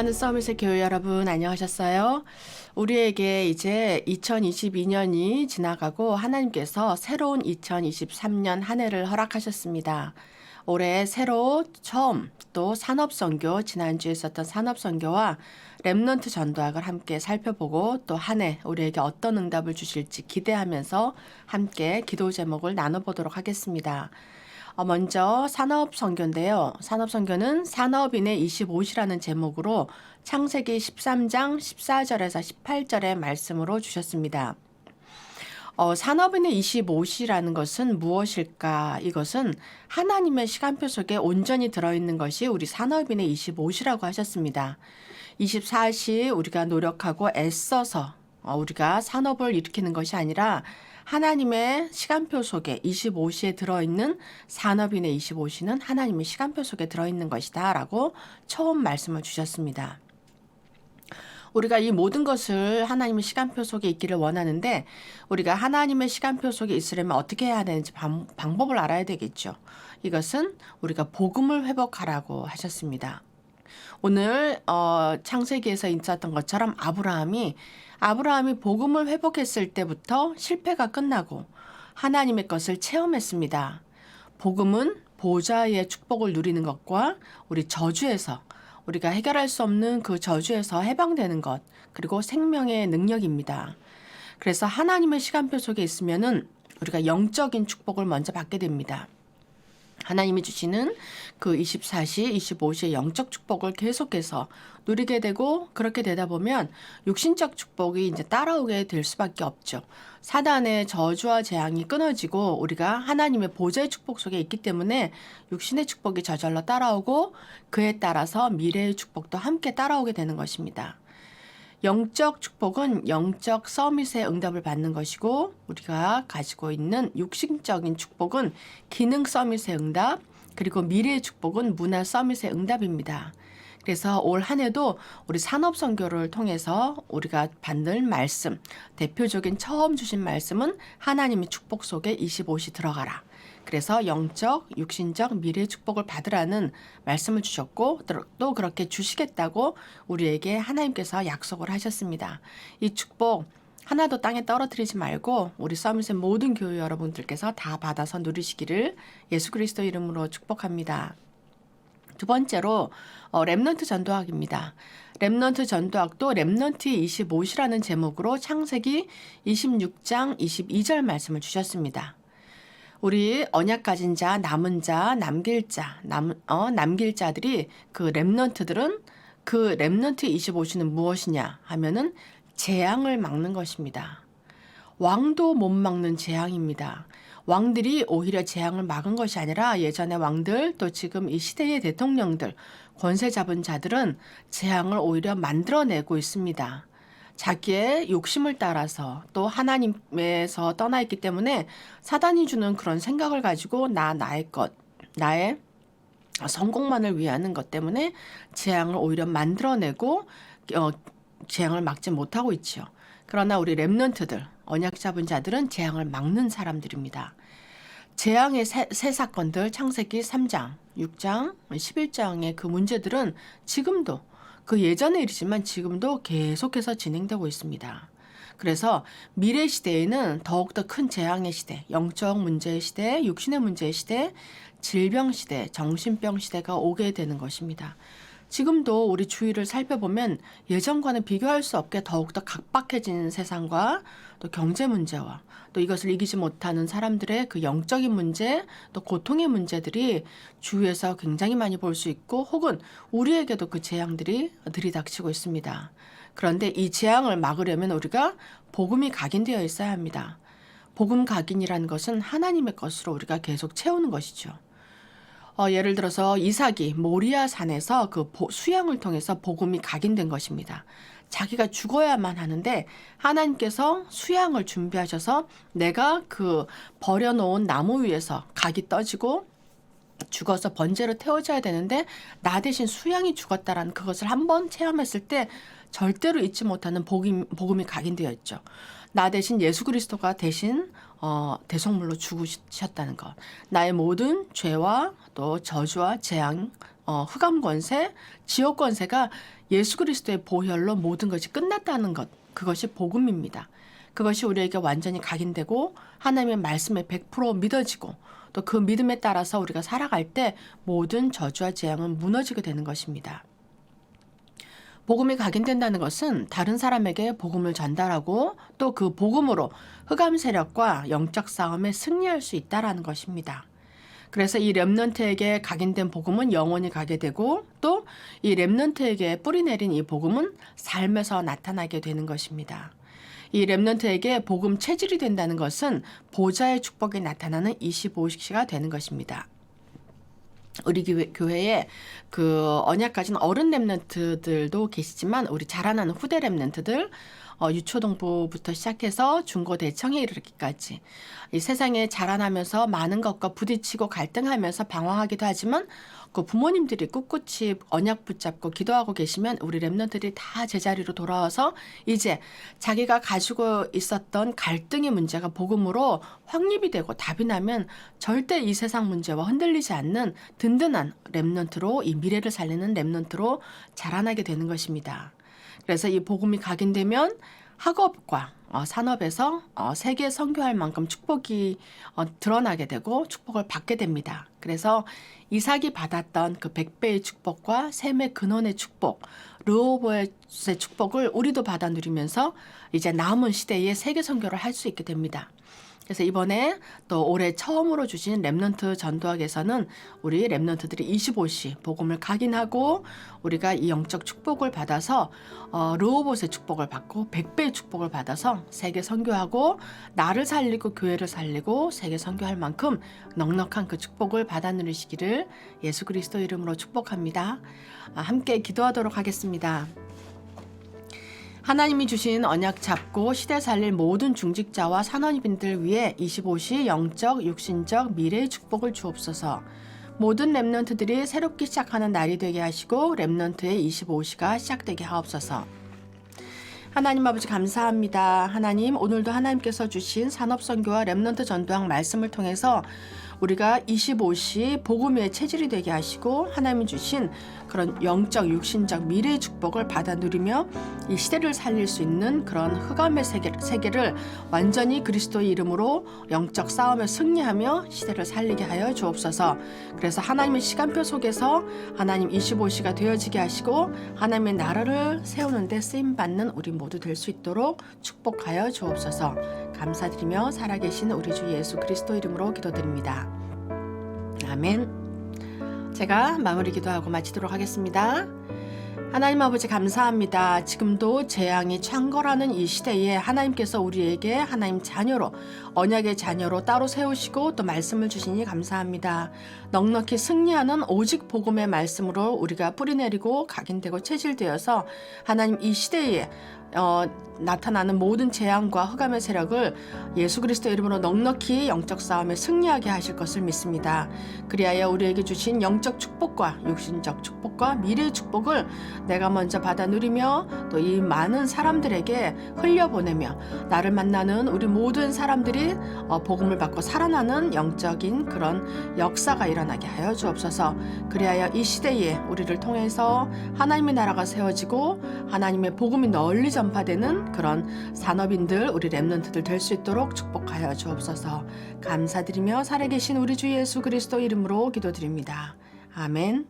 사랑하는 서밋의 교회 여러분, 안녕하셨어요? 우리에게 이제 2022년이 지나가고 하나님께서 새로운 2023년 한 해를 허락하셨습니다. 올해 새로 처음 또 산업선교, 지난주에 있었던 산업선교와 렘넌트 전도학을 함께 살펴보고 또 한 해 우리에게 어떤 응답을 주실지 기대하면서 함께 기도 제목을 나눠보도록 하겠습니다. 먼저 산업선교인데요. 산업선교는 산업인의 25시라는 제목으로 창세기 13장 14절에서 18절의 말씀으로 주셨습니다. 산업인의 25시라는 것은 무엇일까? 이것은 하나님의 시간표 속에 온전히 들어있는 것이 우리 산업인의 25시라고 하셨습니다. 24시 우리가 노력하고 애써서 우리가 산업을 일으키는 것이 아니라 하나님의 시간표 속에 25시에 들어있는 산업인의 25시는 하나님의 시간표 속에 들어있는 것이다 라고 처음 말씀을 주셨습니다. 우리가 이 모든 것을 하나님의 시간표 속에 있기를 원하는데 우리가 하나님의 시간표 속에 있으려면 어떻게 해야 되는지 방법을 알아야 되겠죠. 이것은 우리가 복음을 회복하라고 하셨습니다. 오늘 창세기에서 있었던 것처럼 아브라함이 복음을 회복했을 때부터 실패가 끝나고 하나님의 것을 체험했습니다. 복음은 보좌의 축복을 누리는 것과 우리 저주에서 우리가 해결할 수 없는 그 저주에서 해방되는 것, 그리고 생명의 능력입니다. 그래서 하나님의 시간표 속에 있으면은 우리가 영적인 축복을 먼저 받게 됩니다. 하나님이 주시는 그 24시, 25시의 영적 축복을 계속해서 누리게 되고 그렇게 되다 보면 육신적 축복이 이제 따라오게 될 수밖에 없죠. 사단의 저주와 재앙이 끊어지고 우리가 하나님의 보좌의 축복 속에 있기 때문에 육신의 축복이 저절로 따라오고 그에 따라서 미래의 축복도 함께 따라오게 되는 것입니다. 영적 축복은 영적 서밋의 응답을 받는 것이고 우리가 가지고 있는 육신적인 축복은 기능 서밋의 응답, 그리고 미래의 축복은 문화 서밋의 응답입니다. 그래서 올 한 해도 우리 산업선교를 통해서 우리가 받는 말씀, 대표적인 처음 주신 말씀은 하나님의 축복 속에 25시 들어가라. 그래서 영적, 육신적, 미래의 축복을 받으라는 말씀을 주셨고 또 그렇게 주시겠다고 우리에게 하나님께서 약속을 하셨습니다. 이 축복 하나도 땅에 떨어뜨리지 말고 우리 서밋의 모든 교회 여러분들께서 다 받아서 누리시기를 예수 그리스도 이름으로 축복합니다. 두 번째로 렘넌트 전도학입니다. 렘넌트 전도학도 렘넌트의 25시라는 제목으로 창세기 26장 22절 말씀을 주셨습니다. 우리 언약 가진 자, 남은 자, 남길 자들이 그 렘넌트들은 그 렘넌트의 25시는 무엇이냐 하면은 재앙을 막는 것입니다. 왕도 못 막는 재앙입니다. 왕들이 오히려 재앙을 막은 것이 아니라 예전의 왕들 또 지금 이 시대의 대통령들, 권세 잡은 자들은 재앙을 오히려 만들어내고 있습니다. 자기의 욕심을 따라서 또 하나님에서 떠나 있기 때문에 사단이 주는 그런 생각을 가지고 나의 성공만을 위하는 것 때문에 재앙을 오히려 만들어내고 재앙을 막지 못하고 있죠. 그러나 우리 렘넌트들, 언약 잡은 자들은 재앙을 막는 사람들입니다. 재앙의 새 사건들 창세기 3장, 6장, 11장의 그 문제들은 지금도 그 예전의 일이지만 지금도 계속해서 진행되고 있습니다. 그래서 미래 시대에는 더욱더 큰 재앙의 시대, 영적 문제의 시대, 육신의 문제의 시대, 질병 시대, 정신병 시대가 오게 되는 것입니다. 지금도 우리 주위를 살펴보면 예전과는 비교할 수 없게 더욱더 각박해진 세상과 또 경제 문제와 또 이것을 이기지 못하는 사람들의 그 영적인 문제 또 고통의 문제들이 주위에서 굉장히 많이 볼 수 있고 혹은 우리에게도 그 재앙들이 들이닥치고 있습니다. 그런데 이 재앙을 막으려면 우리가 복음이 각인되어 있어야 합니다. 복음 각인이라는 것은 하나님의 것으로 우리가 계속 채우는 것이죠. 예를 들어서 이삭이 모리아 산에서 그 수양을 통해서 복음이 각인된 것입니다. 자기가 죽어야만 하는데 하나님께서 수양을 준비하셔서 내가 그 버려놓은 나무 위에서 각이 떠지고 죽어서 번제로 태워져야 되는데 나 대신 수양이 죽었다라는 그것을 한번 체험했을 때 절대로 잊지 못하는 복음이 각인되어 있죠. 나 대신 예수 그리스도가 대신 대속물로 죽으셨다는 것. 나의 모든 죄와 또 저주와 재앙, 흑암 권세, 지옥 권세가 예수 그리스도의 보혈로 모든 것이 끝났다는 것. 그것이 복음입니다. 그것이 우리에게 완전히 각인되고 하나님의 말씀에 100% 믿어지고 또 그 믿음에 따라서 우리가 살아갈 때 모든 저주와 재앙은 무너지게 되는 것입니다. 복음이 각인된다는 것은 다른 사람에게 복음을 전달하고 또 그 복음으로 흑암 세력과 영적 싸움에 승리할 수 있다라는 것입니다. 그래서 이 렘넌트에게 각인된 복음은 영원히 가게 되고 또 이 렘넌트에게 뿌리내린 이 복음은 삶에서 나타나게 되는 것입니다. 이 렘넌트에게 복음 체질이 된다는 것은 보좌의 축복이 나타나는 25시가 되는 것입니다. 우리 교회에 그 언약 가진 어른 렘넌트들도 계시지만 우리 자라나는 후대 렘넌트들 유초동부부터 시작해서 중고대청에 이르기까지 이 세상에 자라나면서 많은 것과 부딪히고 갈등하면서 방황하기도 하지만 그 부모님들이 꿋꿋이 언약 붙잡고 기도하고 계시면 우리 렘넌트들이 다 제자리로 돌아와서 이제 자기가 가지고 있었던 갈등의 문제가 복음으로 확립이 되고 답이 나면 절대 이 세상 문제와 흔들리지 않는 든든한 렘넌트로 이 미래를 살리는 렘넌트로 자라나게 되는 것입니다. 그래서 이 복음이 각인되면 학업과 산업에서 세계 선교할 만큼 축복이 드러나게 되고 축복을 받게 됩니다. 그래서 이삭이 받았던 그 100배의 축복과 셈의 근원의 축복, 르호보의 축복을 우리도 받아 누리면서 이제 남은 시대에 세계 선교를 할 수 있게 됩니다. 그래서 이번에 또 올해 처음으로 주신 렘넌트 전도학에서는 우리 렘넌트들이 25시 복음을 각인하고 우리가 이 영적 축복을 받아서 르호봇의 축복을 받고 100배의 축복을 받아서 세계 선교하고 나를 살리고 교회를 살리고 세계 선교할 만큼 넉넉한 그 축복을 받아 누리시기를 예수 그리스도 이름으로 축복합니다. 함께 기도하도록 하겠습니다. 하나님이 주신 언약 잡고 시대 살릴 모든 중직자와 산업인들 위해 25시 영적, 육신적, 미래의 축복을 주옵소서. 모든 렘넌트들이 새롭게 시작하는 날이 되게 하시고 렘넌트의 25시가 시작되게 하옵소서. 하나님 아버지 감사합니다. 하나님 오늘도 하나님께서 주신 산업선교와 렘넌트 전도학 말씀을 통해서 우리가 25시 복음의 체질이 되게 하시고 하나님이 주신 그런 영적 육신적 미래의 축복을 받아 누리며 이 시대를 살릴 수 있는 그런 흑암의 세계를 완전히 그리스도의 이름으로 영적 싸움에 승리하며 시대를 살리게 하여 주옵소서. 그래서 하나님의 시간표 속에서 하나님 25시가 되어지게 하시고 하나님의 나라를 세우는 데 쓰임받는 우리 모두 될 수 있도록 축복하여 주옵소서. 감사드리며 살아계신 우리 주 예수 그리스도 이름으로 기도드립니다. 아멘. 제가 마무리 기도하고 마치도록 하겠습니다. 하나님 아버지 감사합니다. 지금도 재앙이 창궐하는 이 시대에 하나님께서 우리에게 하나님 자녀로 언약의 자녀로 따로 세우시고 또 말씀을 주시니 감사합니다. 넉넉히 승리하는 오직 복음의 말씀으로 우리가 뿌리내리고 각인되고 체질되어서 하나님 이 시대에 나타나는 모든 재앙과 흑암의 세력을 예수 그리스도 이름으로 넉넉히 영적 싸움에 승리하게 하실 것을 믿습니다. 그리하여 우리에게 주신 영적 축복과 육신적 축복과 미래의 축복을 내가 먼저 받아 누리며 또 이 많은 사람들에게 흘려보내며 나를 만나는 우리 모든 사람들이 복음을 받고 살아나는 영적인 그런 역사가 일어나게 하여 주옵소서. 그리하여 이 시대에 우리를 통해서 하나님의 나라가 세워지고 하나님의 복음이 널리 전파되는 그런 산업인들 우리 렘넌트들 될 수 있도록 축복하여 주옵소서. 감사드리며 살아계신 우리 주 예수 그리스도 이름으로 기도드립니다. 아멘.